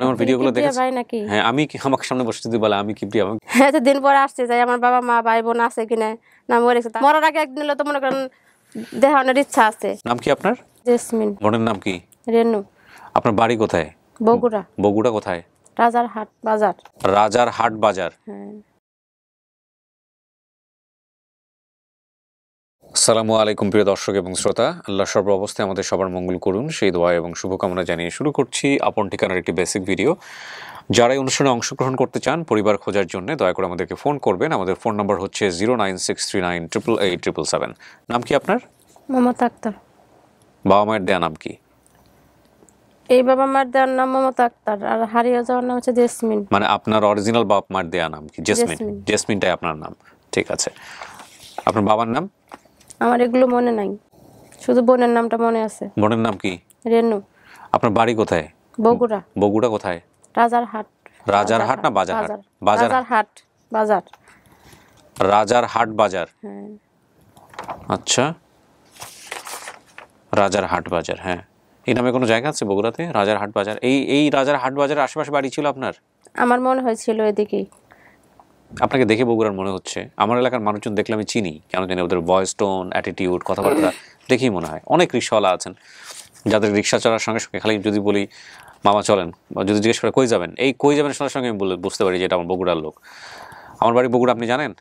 আমার ভিডিওগুলো দেখেছেন ভাই নাকি? হ্যাঁ, আমি কি আমাকে সামনে বসে যদি বলে আমি কি প্রিয়া? এত দিন পরে আসছে যাই আমার বাবা মা ভাই বোন আছে কিনা না মরে গেছে। মরার আগে একদিন হলে তো মনে করেন দেখানোর ইচ্ছা আছে। নাম কি আপনার? জেসমিন। বোনের নাম কি? রেনু। আপনার বাড়ি কোথায়? বগুড়া। বগুড়া কোথায়? রাজারহাট বাজার। রাজারহাট বাজার। হ্যাঁ। আসসালামু আলাইকুম প্রিয় দর্শক এবং শ্রোতা, আল্লাহ সর্ব অবস্থায় আমাদের সবার মঙ্গল করুন সেই দোয়া এবং শুভকামনা জানিয়ে শুরু করছি আপন ঠিকানার একটি বেসিক ভিডিও। যারা এই অনুষ্ঠানে অংশগ্রহণ করতে চান পরিবার খোঁজার জন্য দয়া করে আমাদেরকে ফোন করবেন। আমাদের ফোন নাম্বার হচ্ছে 09639888777। নাম কি আপনার? মমতা আক্তার। বাবা মায়ের দেয়া নাম কি? এই বাবা মার দেওয়ার নাম মমতা আক্তার আর হারিয়ে যাওয়ার নাম হচ্ছে জেসমিন। মানে আপনার অরিজিনাল বাবা মার দেয়া নাম কি? জেসমিন। জেসমিন। জেসমিনটাই আপনার নাম, ঠিক আছে। আপনার বাবার নাম? আমার এগুলো মনে নাই, শুধু বোনের নামটা মনে আছে। বোনের নাম কি? রেনু। আপনার বাড়ি কোথায়? বগুড়া। বগুড়া কোথায়? রাজারহাট। রাজারহাট না বাজারহাট? রাজারহাট বাজার। রাজারহাট বাজার। হ্যাঁ। আচ্ছা, রাজারহাট বাজার। হ্যাঁ, এই নামে কোনো জায়গা আছে বগুড়াতে? রাজারহাট বাজার। এই রাজারহাট বাজারের আশেপাশে বাড়ি ছিল আপনার? আমার মনে হয়েছিল এদিকেই। আপনাকে দেখে বগুড়ার মনে হচ্ছে। আমার এলাকার মানুষজন দেখলে আমি চিনি, কেন জানি ওদের ভয়েস টোন, অ্যাটিটিউড, কথাবার্তা দেখেই মনে হয়। অনেক রিক্সাওয়ালা আছেন যাদের রিক্সা চলার সঙ্গে সঙ্গে খালি যদি বলি মামা চলেন, যদি জিজ্ঞেস করে কই যাবেন, এই কই যাবেন সঙ্গে সঙ্গে আমি বুঝতে পারি যে এটা আমার বগুড়ার লোক। আমার বাড়ি বগুড়া, আপনি জানেন?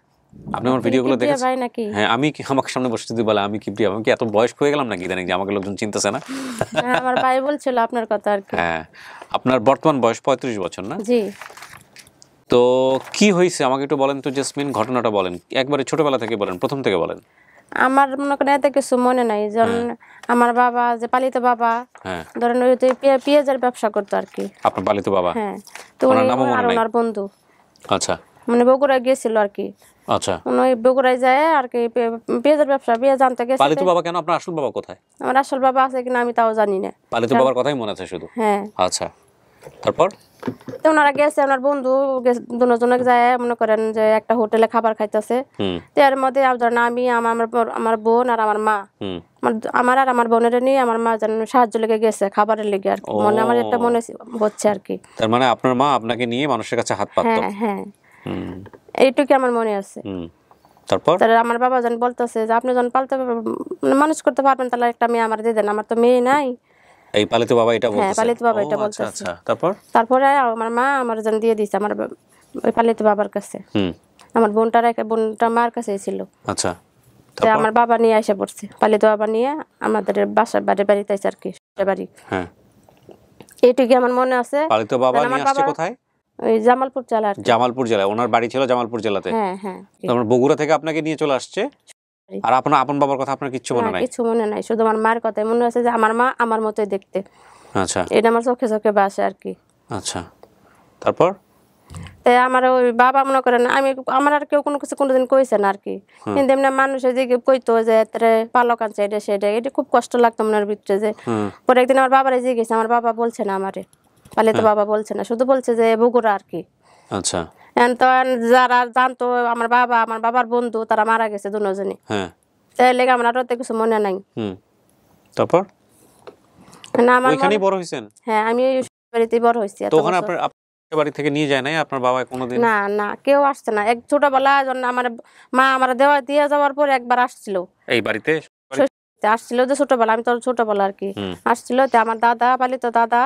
আপনি আমার ভিডিওগুলো দেখেছেন? ভাই নাকি? হ্যাঁ, আমি কি আমাকে সামনে বসে যদি বলে আমি কি প্রিয়া? আমি কি এত বয়স্ক হয়ে গেলাম নাকি ইদানিং যে আমাকে লোকজন চিনতেছে না? আমার ভাই বলছিল আপনার কথা আর কি। হ্যাঁ, আপনার বর্তমান বয়স 35 বছর না? জি। তো কি হয়েছে আমাকে একটু বলেন তো জেসমিন, ঘটনাটা বলেন, একবারে ছোটবেলা থেকে বলেন, প্রথম থেকে বলেন। আমার মনে করেন এত কিছু মনে নাই, যেমন আমার বাবা যে পালিত বাবা, হ্যাঁ, ধরেন ওই তো পেঁয়াজের ব্যবসা করতো আর কি। আপনার পালিত বাবা? হ্যাঁ। তো ওনার উনি নামও মনে আর নাই? ওনার বন্ধু আচ্ছা মানে বগুড়া গিয়েছিল আর কি। আচ্ছা, উনি বগুড়ায় যায় আর কি পেঁয়াজের ব্যবসা পেঁয়াজ আনতে গেছে। পালিত বাবা কেন? আপনার আসল বাবা কোথায়? আমার আসল বাবা আছে কিনা আমি তাও জানি না। পালিত বাবার কথাই মনে আছে শুধু? হ্যাঁ। আচ্ছা, তারপর? তো ওনারা গেছে, ওনার বন্ধু দুজনে যায় মনে করেন যে একটা হোটেলে খাবার খাইতেছে। তো এর মধ্যে ধরেন আমি আমার বোন আর আমার মা, আমার আর আমার বোনের নিয়ে আমার মা যেন সাহায্য লেগে গেছে খাবারের লেগে আর কি। মনে আমার একটা মনে হচ্ছে আর কি। তার মানে আপনার মা আপনাকে নিয়ে মানুষের কাছে হাত পাততো? হ্যাঁ হ্যাঁ, এইটুকু আমার মনে আছে। তারপর আমার বাবা যেন বলতেছে যে আপনি যখন পালতে মানুষ করতে পারবেন তাহলে একটা মেয়ে আমার দিয়ে দেন, আমার তো মেয়ে নাই। এই পালিত বাবা এটা বলতেছে? হ্যাঁ, পালিত বাবা এটা বলতেছে। আচ্ছা, তারপরে আমার মা আমার যেন দিয়ে দিছে আমার ওই পালিত বাবার কাছে। আমার বোনটা মার কাছেই ছিল। আচ্ছা, আমার বাবা নিয়ে এসে পড়ছে, পালিত বাবা নিয়ে আমাদের বাসার বাড়িতে আইছে আর কি, বাড়ি। হ্যাঁ, এইটুকু আমার মনে আছে। পালিত বাবা নিয়ে আসছে কোথায়? ওই জামালপুর জেলা। জামালপুর জেলায় ওনার বাড়ি ছিল? জামালপুর জেলাতে? হ্যাঁ হ্যাঁ। তারপর বগুড়া থেকে আপনাকে নিয়ে চলে আসছে। আর আপনার আপন বাবার কথা আপনার কিচ্ছু মনে নাই? কিছু মনে নাই, শুধু আমার মার কথাই মনে আছে যে আমার মা আমার মতোই দেখতে। আচ্ছা, এটা আমার চোখে চোখে বাসে আর কি। আচ্ছা, তারপর? তাই আমার ওই বাবা মনে করেন আমার আর কেউ কোনো কিছু কোনোদিন কইছে না আর কি। কিন্তু এমনি মানুষের যে কইতো যে পালক আনছে এটা সেটা, এটা খুব কষ্ট লাগতো মনের ভিতরে। যে পরে একদিন আমার বাবারে জিজ্ঞেস, আমার বাবা বলছে না আমারে, পালিত বাবা বলছে না, শুধু বলছে যে বগুড়া আর কি। আচ্ছা, তো যারা জানতো আমার বাবার বন্ধু তারা মারা গেছে দুজনই। তাই লেগে আমার আর কিছু মনে নাই। তারপর ওইখানেই বড় হইছেন? হ্যাঁ, আমি বাড়িতেই বড় হইছি। তো ওখানে আপনার বাড়ি থেকে নিয়ে যায় নাই আপনার বাবা কোনোদিন? না না, কেউ আসছে না। এক ছোটবেলা আমার মা আমার দিয়ে যাওয়ার পর একবার আসছিল এই বাড়িতে, আসছিল যে ছোটবেলা, আমি তো ছোটবেলা আর কি আসছিল। তো আমার দাদা, পালিত দাদা,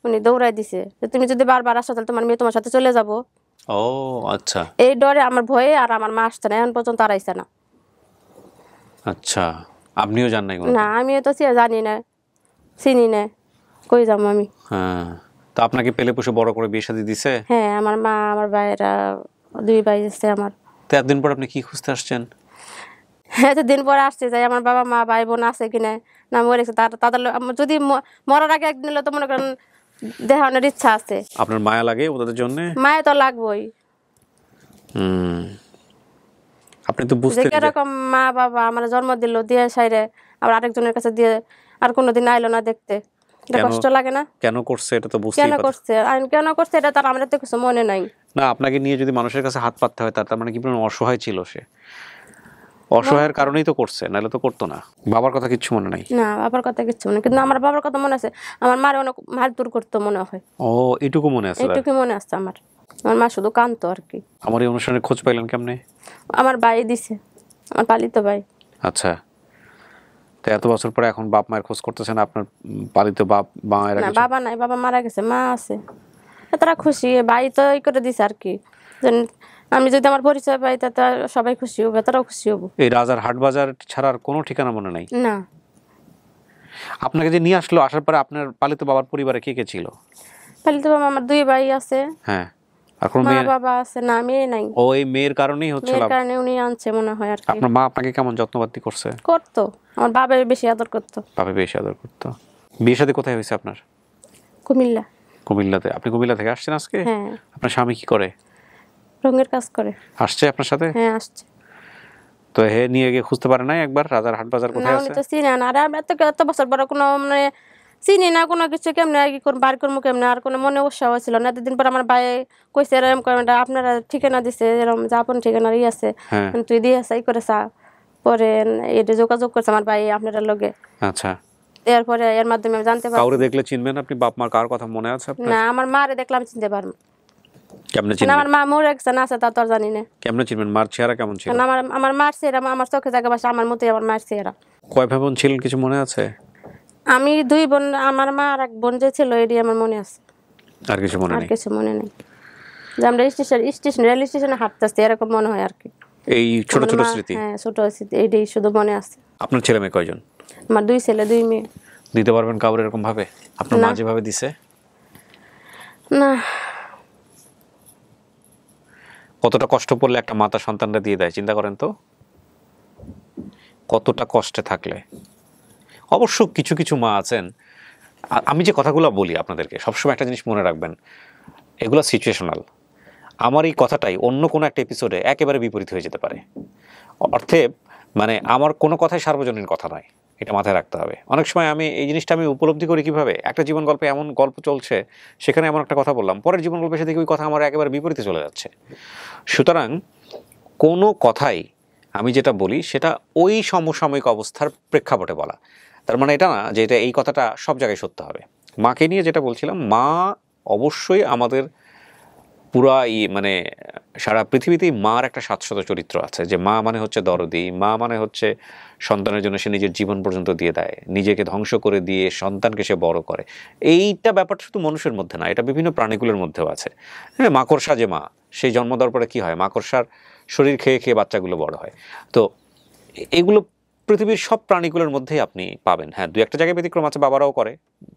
উনি দৌড়াই দিছে যে তুমি যদি বারবার আসো তাহলে তোমার মেয়ে তোমার সাথে চলে যাবো। ও আচ্ছা। এই ডরে আমার ভয়ে আর আমার মা আসছে না, এখন পর্যন্ত আর আইছে না। আচ্ছা, আপনিও জান নাই? না, আমিও তো জানি না, চিনি না, কই যাবো আমি। হ্যাঁ, তো আপনাকে পেলে পুষে বড় করে বিয়ে শাদী দিছে? হ্যাঁ, আমার মা আমার ভাইয়েরা 2 ভাই আছে আমার। তো এতদিন পর আপনি কি খুঁজতে আসছেন? এতদিন পরে আসছে যাই আমার বাবা মা ভাই বোন আছে কিনা না মরে গেছে তাদের যদি মরার আগে একদিন হলে তো মনে করেন দেখানোর ইচ্ছা আছে। আপনার মায়া লাগে ওদের জন্য? মায়া তো লাগবেই। আপনি তো বুঝতে কিরকম মা বাবা আমার জন্ম দিল দিয়ে সাইরে আবার আরেকজনের কাছে দিয়ে আর কোনোদিন আইলো না দেখতে, কষ্ট লাগে না? কেন করছে এটা তো বুঝতে, কেন করছে এটা তার আমরা তো কিছু মনে নাই। না, আপনাকে নিয়ে যদি মানুষের কাছে হাত পাততে হয় তার মানে কি পরিমাণ অসহায় ছিল সে? অসহায়ের কারণেই তো করছে, নাহলে তো করতো না। বাবার কথা কিচ্ছু মনে নাই? না, বাবার কথা কিচ্ছু মনে, কিন্তু আমার বাবার কথা মনে আছে। আমার মার অনেক মারধর করতো মনে হয়, ও এটুকু মনে আছে? এইটুকু মনে আছে আমার। আমার মা শুধু কাঁদতো আর কি। আমার এই অনুষ্ঠানের খোঁজ পাইলেন কেমনে? আমার ভাই দিছে, আমার পালিত ভাই। আচ্ছা, তো এত বছর পরে এখন বাপ মায়ের খোঁজ করতেছেন, আপনার পালিত বাপ মায়ের না, বাবা নাই, বাবা মারা গেছে, মা আছে। তারা খুশি, ভাই তো ই করে দিছে আর কি, যে আমি যদি আমার পরিচয় পাই তা সবাই খুশি হবে, তারাও খুশি হবো। এই রাজার হাট বাজার ছাড়া আর কোনো ঠিকানা মনে নাই? না। আপনাকে যে নিয়ে আসলো, আসার পরে আপনার পালিত বাবার পরিবারে কে কে ছিল? পালিত বাবা আমার 2 ভাই আছে। হ্যাঁ, আর কোনো মা মেয়ে? বাবা আছে না, মেয়ে নাই। ও এই মেয়ের কারণেই হচ্ছে মেয়ের লাভ। কারণে উনি আনছে মনে হয় আর কি। আপনার মা আপনাকে কেমন যত্নবাতি করছে? করতো, আমার বাবা বেশি আদর করতো। বাবা বেশি আদর করতো। বিয়ে শাদী কোথায় হয়েছে আপনার? কুমিল্লা। কুমিল্লাতে? আপনি কুমিল্লা থেকে আসছেন আজকে? হ্যাঁ। আপনার স্বামী কি করে? রঙের কাজ করে। আসছে আপনার সাথে? হ্যাঁ, আসছে। তো হে নিয়ে গিয়ে খুঁজতে পারে নাই একবার রাজার হাট বাজার না, কোথায় উনি আছে? তো চিনে না। আর আমরা এত বছর বড় কোনো মানে চিনি না কোনো কিছু, কেমনে কি করবো, বার করবো কেমনে, আর কোনো মনে উৎসাহ ছিল না। এতদিন পর আমার ভাই কইছে এরকম করে, আপনারা ঠিকানা দিছে, এরকম যে আপন ঠিকানার আছে, হ্যাঁ। তুই দিয়ে এই করে চা। পরে এটা যোগাযোগ করছে আমার ভাই আপনার লগে। আচ্ছা, এরপরে এর মাধ্যমে আমি জানতে পারছি। কাউরে দেখলে চিনবেন আপনি? বাপ মার কার কথা মনে আছে আপনার? না, আমার মারে দেখলাম চিনতে পারবো। কেমনে না, চিনবেন? আমার মা মোর একজন আছে, তা তো আর জানি না। কেমনে চিনবেন? মার চেহারা কেমন ছিল? কারণ আমার মার চেহারা, আমার চোখে জায়গা বাসা আমার মতোই আমার মার চেহারা। কয় ভাই বোন ছিলেন কিছু মনে আছে? আমি 2 বোন, আমার মা আর এক বোন যে ছিল এটি আমার মনে আছে। আর কিছু মনে আর নেই? কিছু মনে নেই। যে আমরা রেল স্টেশনে হাঁটতেছি এরকম মনে হয় আর কি। এই ছোট আমার ছোট মা- স্মৃতি? হ্যাঁ, ছোট স্মৃতি, এইটাই শুধু মনে আছে। আপনার ছেলে মেয়ে কয়জন? আমার 2 ছেলে 2 মেয়ে। দিতে পারবেন কাউরে এরকম ভাবে আপনার মা যেভাবে দিছে? না। কতটা কষ্ট পড়লে একটা মাতা সন্তানরা দিয়ে দেয়, চিন্তা করেন তো। কতটা কষ্টে থাকলে। অবশ্য কিছু কিছু মা আছেন, আমি যে কথাগুলো বলি আপনাদেরকে সবসময় একটা জিনিস মনে রাখবেন, এগুলো সিচুয়েশনাল। আমার এই কথাটাই অন্য কোনো একটা এপিসোডে একেবারে বিপরীত হয়ে যেতে পারে। অর্থে মানে আমার কোনো কথাই সার্বজনীন কথা নয়, এটা মাথায় রাখতে হবে। অনেক সময় আমি এই জিনিসটা আমি উপলব্ধি করি কিভাবে, একটা জীবন গল্পে এমন গল্প চলছে, সেখানে এমন একটা কথা বললাম, পরের জীবন গল্পে এসে দেখি ওই কথা আমার একেবারে বিপরীতে চলে যাচ্ছে। সুতরাং কোনো কথাই আমি যেটা বলি সেটা ওই সমসাময়িক অবস্থার প্রেক্ষাপটে বলা। তার মানে এটা না যে এটা এই কথাটা সব জায়গায় সত্য হবে। মাকে নিয়ে যেটা বলছিলাম, মা অবশ্যই আমাদের পুরা মানে সারা পৃথিবীতেই মার একটা শাশ্বত চরিত্র আছে, যে মা মানে হচ্ছে দরদি, মা মানে হচ্ছে সন্তানের জন্য সে নিজের জীবন পর্যন্ত দিয়ে দেয়, নিজেকে ধ্বংস করে দিয়ে সন্তানকে সে বড় করে। এইটা ব্যাপারটা শুধু মানুষের মধ্যে না, এটা বিভিন্ন প্রাণীগুলোর মধ্যেও আছে। হ্যাঁ, মাকড়সা যে মা, সেই জন্ম দেওয়ার পরে কী হয়, মাকড়সার শরীর খেয়ে খেয়ে বাচ্চাগুলো বড় হয়। তো এগুলো পৃথিবীর সব প্রাণীগুলোর মধ্যেই আপনি পাবেন। হ্যাঁ, 2-1 জায়গায় ব্যতিক্রম আছে, বাবারাও করে।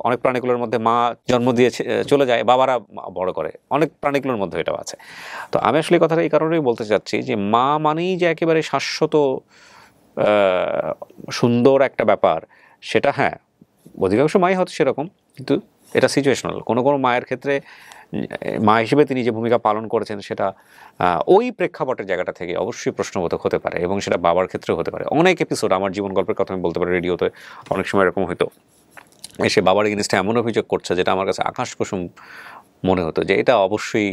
অনেক প্রাণীগুলোর মধ্যে মা জন্ম দিয়ে চলে যায়, বাবারা বড় করে, অনেক প্রাণীগুলোর মধ্যে এটাও আছে। তো আমি আসলে এই কথাটা এই কারণেই বলতে চাচ্ছি যে মা মানেই যে একেবারে শাশ্বত সুন্দর একটা ব্যাপার, সেটা হ্যাঁ অধিকাংশ মাই হয়তো সেরকম, কিন্তু এটা সিচুয়েশনাল। কোনো কোনো মায়ের ক্ষেত্রে মা হিসেবে তিনি যে ভূমিকা পালন করেছেন সেটা ওই প্রেক্ষাপটের জায়গাটা থেকে অবশ্যই প্রশ্নবোধক হতে পারে, এবং সেটা বাবার ক্ষেত্রেও হতে পারে। অনেক এপিসোড আমার জীবন গল্পের কথা আমি বলতে পারি, রেডিওতে অনেক সময় এরকম হতো, এসে বাবার এগেইনস্টে এমন অভিযোগ করছে যেটা আমার কাছে আকাশ কুসুম মনে হতো, যে এটা অবশ্যই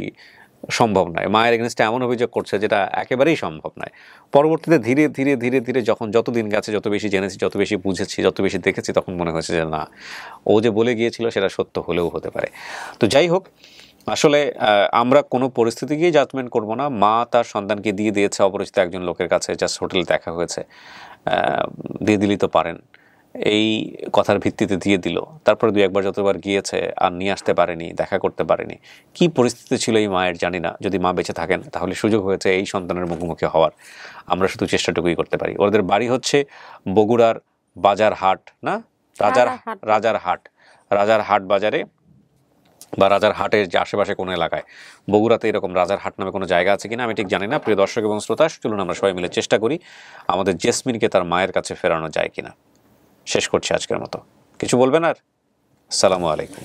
সম্ভব নয়। মায়ের এগেইনস্টে এমন অভিযোগ করছে যেটা একেবারেই সম্ভব নয়। পরবর্তীতে ধীরে ধীরে ধীরে ধীরে যখন যত দিন গেছে, যত বেশি জেনেছি, যত বেশি বুঝেছি, যত বেশি দেখেছি, তখন মনে হয়েছে যে না, ও যে বলে গিয়েছিল সেটা সত্য হলেও হতে পারে। তো যাই হোক, আসলে আমরা কোনো পরিস্থিতিকেই জাজমেন্ট করব না। মা তার সন্তানকে দিয়ে দিয়েছে অপরিচিত একজন লোকের কাছে, জাস্ট হোটেলে দেখা হয়েছে, দিয়ে দিলি তো পারেন, এই কথার ভিত্তিতে দিয়ে দিল। তারপরে 2-1 বার যতবার গিয়েছে আর নিয়ে আসতে পারেনি, দেখা করতে পারেনি। কি পরিস্থিতি ছিল এই মায়ের জানি না। যদি মা বেঁচে থাকেন তাহলে সুযোগ হয়েছে এই সন্তানের মুখোমুখি হওয়ার। আমরা শুধু চেষ্টাটুকুই করতে পারি। ওদের বাড়ি হচ্ছে বগুড়ার বাজার হাট, না রাজার হাট বাজারে, বা রাজার হাটের যে আশেপাশে কোনো এলাকায়। বগুড়াতে এরকম রাজার হাট নামে কোনো জায়গা আছে কিনা আমি ঠিক জানি না। প্রিয় দর্শক এবং শ্রোতা, চলুন আমরা সবাই মিলে চেষ্টা করি আমাদের জেসমিনকে তার মায়ের কাছে ফেরানো যায় কিনা। শেষ করছি আজকের মতো। কিছু বলবেন আর? আসসালামু আলাইকুম।